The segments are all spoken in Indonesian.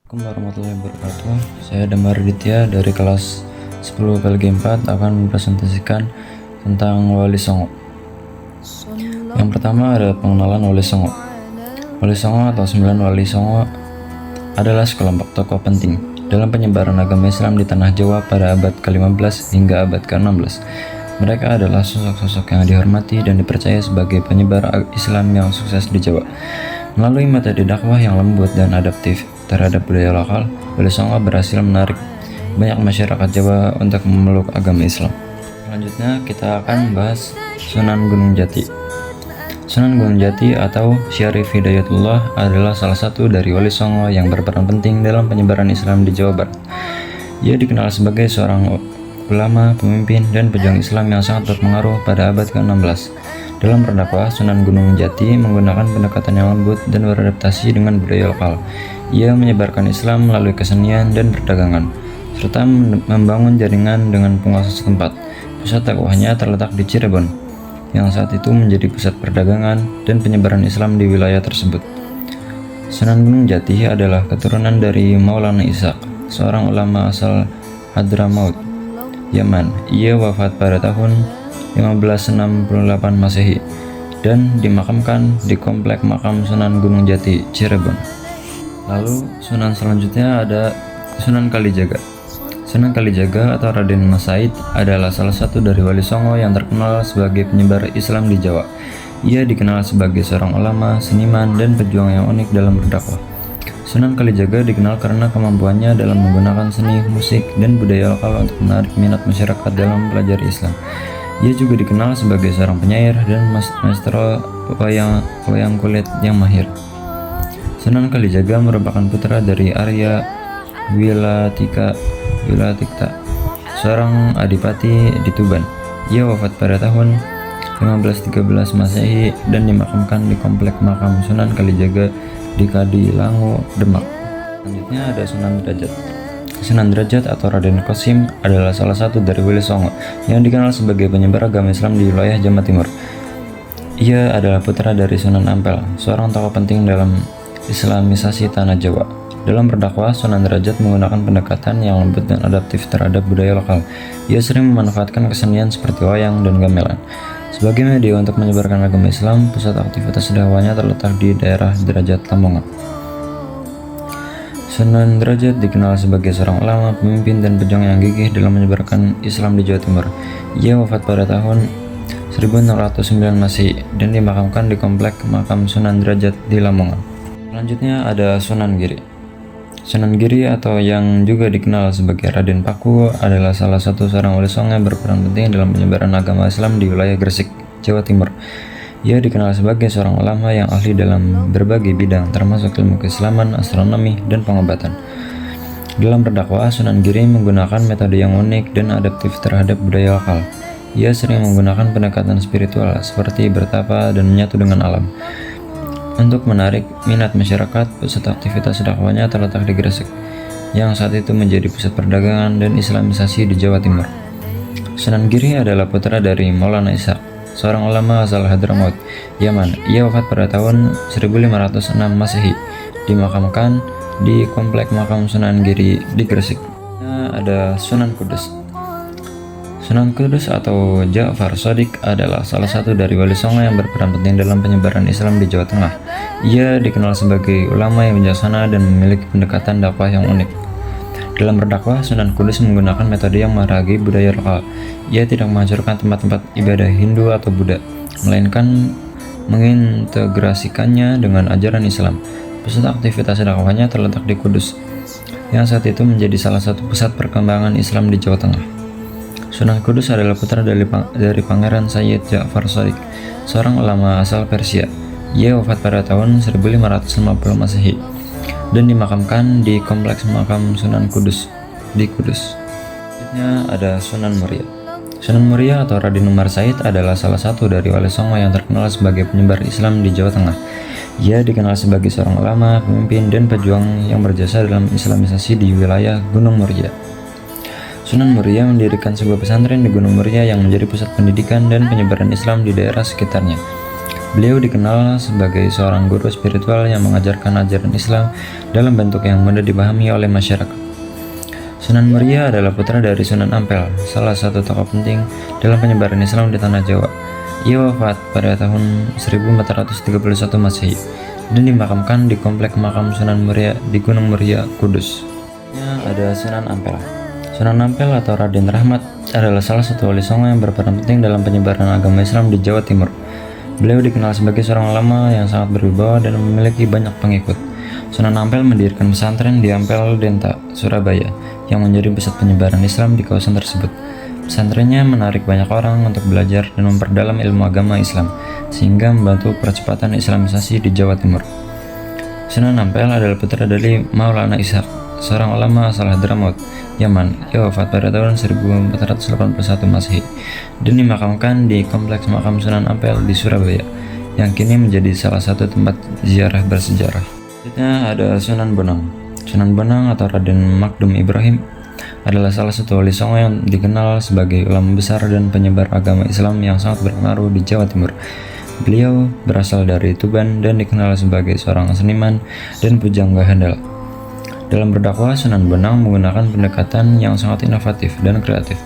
Assalamualaikum warahmatullahi wabarakatuh. Saya Damar Ditya dari kelas 10 Belgi 4 akan mempresentasikan tentang Wali Songo. Yang pertama ada pengenalan Wali Songo. Wali Songo atau 9 Wali Songo adalah sekelompok tokoh penting dalam penyebaran agama Islam di tanah Jawa pada abad ke-15 hingga abad ke-16. Mereka adalah sosok-sosok yang dihormati dan dipercaya sebagai penyebar Islam yang sukses di Jawa. Melalui metode dakwah yang lembut dan adaptif terhadap budaya lokal, Wali Songo berhasil menarik banyak masyarakat Jawa untuk memeluk agama Islam. Selanjutnya kita akan membahas Sunan Gunung Jati. Sunan Gunung Jati atau Syarif Hidayatullah adalah salah satu dari Wali Songo yang berperan penting dalam penyebaran Islam di Jawa Barat. Ia dikenal sebagai seorang ulama, pemimpin, dan pejuang Islam yang sangat berpengaruh pada abad ke-16. Dalam berdakwah, Sunan Gunung Jati menggunakan pendekatan yang lembut dan beradaptasi dengan budaya lokal. Ia menyebarkan Islam melalui kesenian dan perdagangan, serta membangun jaringan dengan penguasa setempat. Pusat dakwahnya terletak di Cirebon, yang saat itu menjadi pusat perdagangan dan penyebaran Islam di wilayah tersebut. Sunan Gunung Jati adalah keturunan dari Maulana Ishaq, seorang ulama asal Hadramaut, Yaman. Ia wafat pada tahun 1568 Masehi dan dimakamkan di Komplek Makam Sunan Gunung Jati, Cirebon. Lalu Sunan selanjutnya ada Sunan Kalijaga. Sunan Kalijaga atau Raden Mas Said adalah salah satu dari Wali Songo yang terkenal sebagai penyebar Islam di Jawa. Ia dikenal sebagai seorang ulama, seniman, dan pejuang yang unik dalam berdakwah. Sunan Kalijaga dikenal karena kemampuannya dalam menggunakan seni, musik, dan budaya lokal untuk menarik minat masyarakat dalam belajar Islam. Ia juga dikenal sebagai seorang penyair dan maestro wayang kulit yang mahir. Sunan Kalijaga merupakan putra dari Arya Wilatikta, seorang adipati di Tuban. Ia wafat pada tahun 1513 Masehi dan dimakamkan di Komplek Makam Sunan Kalijaga di Kadilangu, Demak. Selanjutnya ada Sunan Derajat. Sunan Derajat atau Raden Qasim adalah salah satu dari Wali Songo yang dikenal sebagai penyebar agama Islam di wilayah Jawa Timur. Ia adalah putra dari Sunan Ampel, seorang tokoh penting dalam Islamisasi tanah Jawa. Dalam berdakwah, Sunan Derajat menggunakan pendekatan yang lembut dan adaptif terhadap budaya lokal. Ia sering memanfaatkan kesenian seperti wayang dan gamelan sebagai media untuk menyebarkan agama Islam. Pusat aktivitas dakwahnya terletak di daerah Derajat, Lamongan. Sunan Derajat dikenal sebagai seorang ulama, pemimpin, dan pejuang yang gigih dalam menyebarkan Islam di Jawa Timur. Ia wafat pada tahun 1609 Masehi dan dimakamkan di Komplek Makam Sunan Derajat di Lamongan. Selanjutnya ada Sunan Giri. Sunan Giri atau yang juga dikenal sebagai Raden Paku adalah salah satu seorang Wali Songo yang berperan penting dalam penyebaran agama Islam di wilayah Gresik, Jawa Timur. Ia dikenal sebagai seorang ulama yang ahli dalam berbagai bidang, termasuk ilmu keislaman, astronomi, dan pengobatan. Dalam berdakwah, Sunan Giri menggunakan metode yang unik dan adaptif terhadap budaya lokal. Ia sering menggunakan pendekatan spiritual seperti bertapa dan menyatu dengan alam. Untuk menarik minat masyarakat, pusat aktivitas dakwahnya terletak di Gresik, yang saat itu menjadi pusat perdagangan dan Islamisasi di Jawa Timur. Sunan Giri adalah putra dari Maulana Ishaq, seorang ulama asal Hadramaut, Yaman. Ia wafat pada tahun 1506 Masehi, dimakamkan di Komplek Makam Sunan Giri di Gresik. Ada Sunan Kudus. Sunan Kudus atau Ja'far Shadiq adalah salah satu dari Wali Songo yang berperan penting dalam penyebaran Islam di Jawa Tengah. Ia dikenal sebagai ulama yang bijaksana dan memiliki pendekatan dakwah yang unik. Dalam berdakwah, Sunan Kudus menggunakan metode yang menghargai budaya lokal. Ia tidak menghancurkan tempat-tempat ibadah Hindu atau Buddha, melainkan mengintegrasikannya dengan ajaran Islam. Pusat aktivitas dakwahnya terletak di Kudus, yang saat itu menjadi salah satu pusat perkembangan Islam di Jawa Tengah. Sunan Kudus adalah putra dari Pangeran Sayyid Ja'far Shadiq, seorang ulama asal Persia. Ia wafat pada tahun 1550 Masehi dan dimakamkan di Kompleks Makam Sunan Kudus di Kudus. Selanjutnya ada Sunan Muria. Sunan Muria atau Raden Umar Said adalah salah satu dari Wali Songo yang terkenal sebagai penyebar Islam di Jawa Tengah. Ia dikenal sebagai seorang ulama, pemimpin, dan pejuang yang berjasa dalam Islamisasi di wilayah Gunung Muria. Sunan Muria mendirikan sebuah pesantren di Gunung Muria yang menjadi pusat pendidikan dan penyebaran Islam di daerah sekitarnya. Beliau dikenal sebagai seorang guru spiritual yang mengajarkan ajaran Islam dalam bentuk yang mudah dipahami oleh masyarakat. Sunan Muria adalah putra dari Sunan Ampel, salah satu tokoh penting dalam penyebaran Islam di tanah Jawa. Ia wafat pada tahun 1431 Masehi dan dimakamkan di komplek makam Sunan Muria di Gunung Muria, Kudus. Ada Sunan Ampel. Sunan Ampel atau Raden Rahmat adalah salah satu wali songo yang berperan penting dalam penyebaran agama Islam di Jawa Timur. Beliau dikenal sebagai seorang ulama yang sangat berwibawa dan memiliki banyak pengikut. Sunan Ampel mendirikan pesantren di Ampel Denta, Surabaya, yang menjadi pusat penyebaran Islam di kawasan tersebut. Pesantrennya menarik banyak orang untuk belajar dan memperdalam ilmu agama Islam, sehingga membantu percepatan Islamisasi di Jawa Timur. Sunan Ampel adalah putra dari Maulana Ishaq, seorang ulama asal Hadramaut, Yaman. Ia wafat pada tahun 1481 Masehi dan dimakamkan di kompleks makam Sunan Ampel di Surabaya, yang kini menjadi salah satu tempat ziarah bersejarah. Selanjutnya ada Sunan Bonang. Sunan Bonang atau Raden Magdum Ibrahim adalah salah satu wali songo yang dikenal sebagai ulama besar dan penyebar agama Islam yang sangat berpengaruh di Jawa Timur. Beliau berasal dari Tuban dan dikenal sebagai seorang seniman dan pujangga handal. Dalam berdakwah, Sunan Bonang menggunakan pendekatan yang sangat inovatif dan kreatif.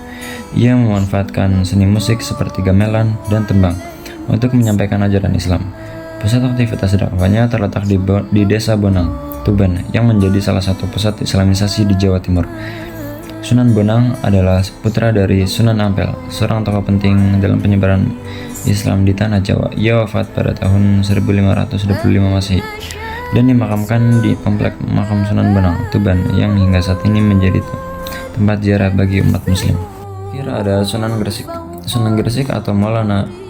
Ia memanfaatkan seni musik seperti gamelan dan tembang untuk menyampaikan ajaran Islam. Pusat aktivitas dakwahnya terletak di Desa Bonang, Tuban, yang menjadi salah satu pusat Islamisasi di Jawa Timur. Sunan Bonang adalah putra dari Sunan Ampel, seorang tokoh penting dalam penyebaran Islam di tanah Jawa. Ia wafat pada tahun 1525 Masehi dan dimakamkan di komplek makam Sunan Bonang, Tuban, yang hingga saat ini menjadi tempat ziarah bagi umat muslim. Kira ada Sunan Gresik. Sunan Gresik atau Maulana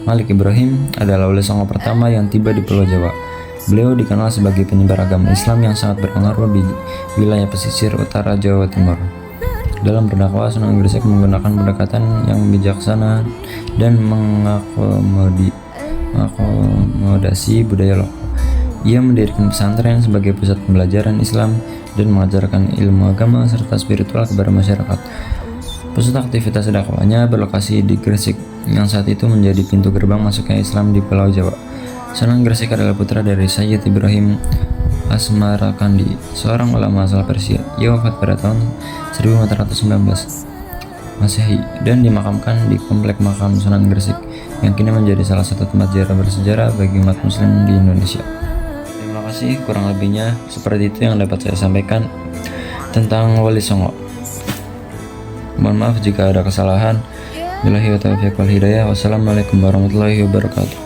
Malik Ibrahim adalah wali songo pertama yang tiba di Pulau Jawa. Beliau dikenal sebagai penyebar agama Islam yang sangat berpengaruh di wilayah pesisir utara Jawa Timur. Dalam berdakwah, Sunan Gresik menggunakan pendekatan yang bijaksana dan mengakomodasi budaya lokal. Ia mendirikan pesantren sebagai pusat pembelajaran Islam dan mengajarkan ilmu agama serta spiritual kepada masyarakat. Pusat aktivitas dakwahnya berlokasi di Gresik, yang saat itu menjadi pintu gerbang masuknya Islam di Pulau Jawa. Sunan Gresik adalah putra dari Sayyid Ibrahim Asmarakandi, seorang ulama asal Persia. Ia wafat pada tahun 1419 Masehi dan dimakamkan di komplek makam Sunan Gresik, yang kini menjadi salah satu tempat ziarah bersejarah bagi umat muslim di Indonesia. Terima kasih, kurang lebihnya seperti itu yang dapat saya sampaikan tentang Wali Songo. Mohon maaf jika ada kesalahan. Billahi wa taufiq wal hidayah. Wassalamualaikum warahmatullahi wabarakatuh.